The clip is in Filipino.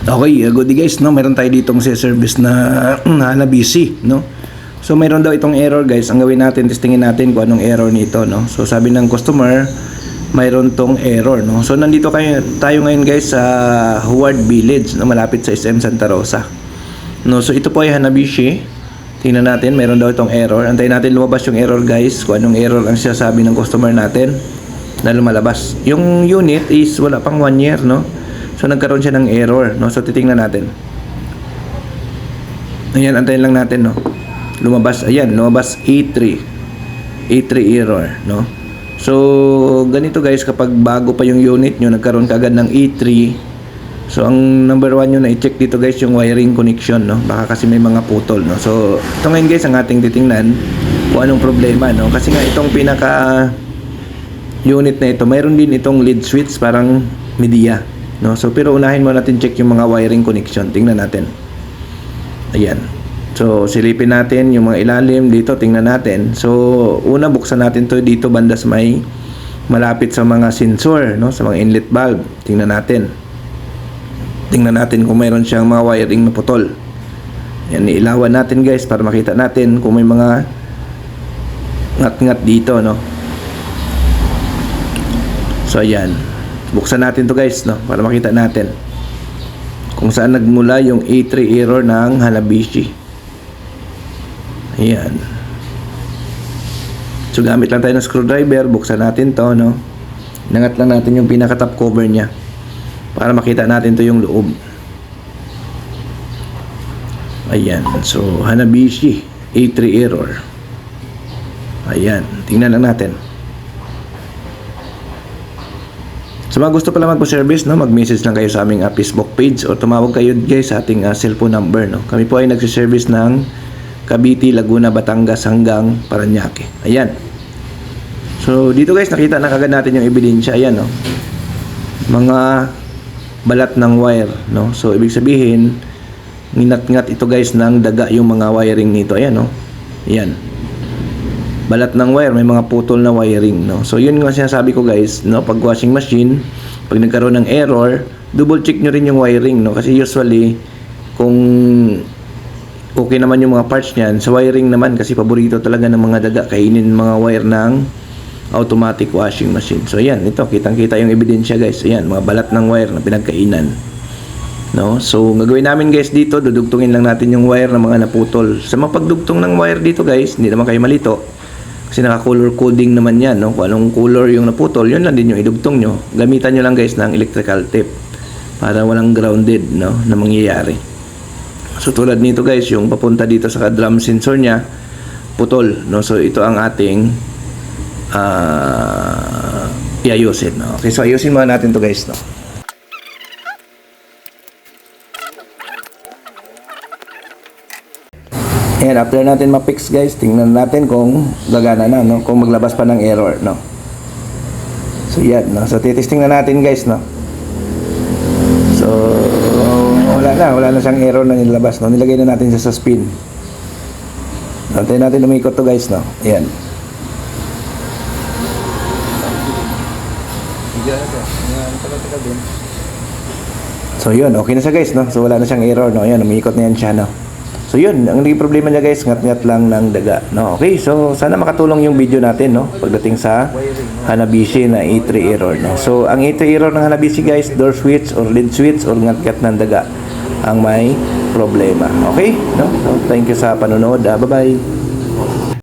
Okay, good day guys, no? Meron tayo ditong service na Hanabishi, no? So meron daw itong error guys. Ang gawin natin, testingin natin kung anong error nito, no? So sabi ng customer, mayroon tong error, no? So nandito tayo ngayon guys sa Howard Village, no? Malapit sa SM Santa Rosa. No, so ito po ay Hanabishi. Tingnan natin, mayroon daw itong error. Antayin natin lumabas yung error guys, kung anong error ang sinasabi ng customer natin na lumalabas. Yung unit is wala pang 1 year, no? So nagkaroon siya ng error, no? So titingnan natin. Ayan, antayin lang natin, no? Lumabas, ayan, lumabas A3 error, no? So ganito guys, kapag bago pa yung unit nyo, nagkaroon kagad ng A3. So ang number 1 nyo na i-check dito guys, yung wiring connection, no? Baka kasi may mga putol, no? So ito ngayon guys ang ating titingnan kung anong problema, no? Kasi nga itong pinaka unit na ito, mayroon din itong lead switch, parang media, no? So pero unahin mo natin check yung mga wiring connection. Tingnan natin. Ayan. So silipin natin yung mga ilalim dito, tingnan natin. So una buksan natin to dito banda sa may malapit sa mga sensor, no? Sa mga inlet valve. Tingnan natin. Tingnan natin kung mayroon siyang mga wiring na putol. Yan, ilawan natin guys para makita natin kung may mga ngat-ngat dito, no? So ayan. Buksan natin to guys, no, para makita natin kung saan nagmula yung A3 error ng Hanabishi. Ayan. So gamit lang tayo ng screwdriver, buksan natin to, no. Inangat lang natin yung pinaka top cover niya para makita natin to yung loob. Ayan. So Hanabishi A3 error. Ayan, tingnan lang natin. So mga gusto pala magpo-service, no, mag-message lang kayo sa aming Facebook page o tumawag kayo guys sa ating cellphone number, no. Kami po ay nagse-service ng Cavite, Laguna, Batangas hanggang Parañaque. Ayan. So dito guys nakita na kagad natin yung ebidensya. Ayan, no. Mga balat ng wire, no. So ibig sabihin nginat-ngat ito guys ng daga yung mga wiring nito. Ayan, no. Ayan. Balat ng wire, may mga putol na wiring, no. So yun nga sinasabi ko guys, no, pag washing machine, pag nagkaroon ng error, double check nyo rin yung wiring, no, kasi usually kung okay naman yung mga parts niyan, sa wiring naman kasi paborito talaga ng mga daga kainin mga wire ng automatic washing machine. So yan, ito kitang-kita yung ebidensya guys. Ayan, mga balat ng wire na pinagkainan, no. So gagawin namin guys dito, dudugtungin lang natin yung wire ng mga naputol. Sa mga pagdugtong ng wire dito guys, hindi naman kayo malito kasi naka-color coding naman yan, no? Kung anong color yung naputol, yun lang din yung idugtong nyo. Gamitan nyo lang guys ng electrical tape para walang grounded, no, na mangyayari. So tulad nito guys, yung papunta dito sa drum sensor nya, putol, no? So ito ang ating iayusin, no? Okay, so ayusin muna natin to guys, no? Ayan, after natin ma-fix guys, tingnan natin kung gagana na, no? Kung maglabas pa ng error, no? So yan, no? So titesting na natin guys, no? So wala na siyang error na nilabas, no? Nilagay na natin siya sa spin. Antayin natin umikot to guys, no? Ayan. So yun, okay na siya guys, no? So wala na siyang error, no? Ayan, umikot na yan siya, no? So yun, ang naging problema niya guys, ngat-ngat lang ng daga, no? Okay, so sana makatulong yung video natin, no, pagdating sa Hanabishi na A3 error, no? So ang A3 error ng Hanabishi guys, door switch or lead switch or ngat-ngat ng daga ang may problema. Okay, no? So thank you sa panonood. Bye-bye.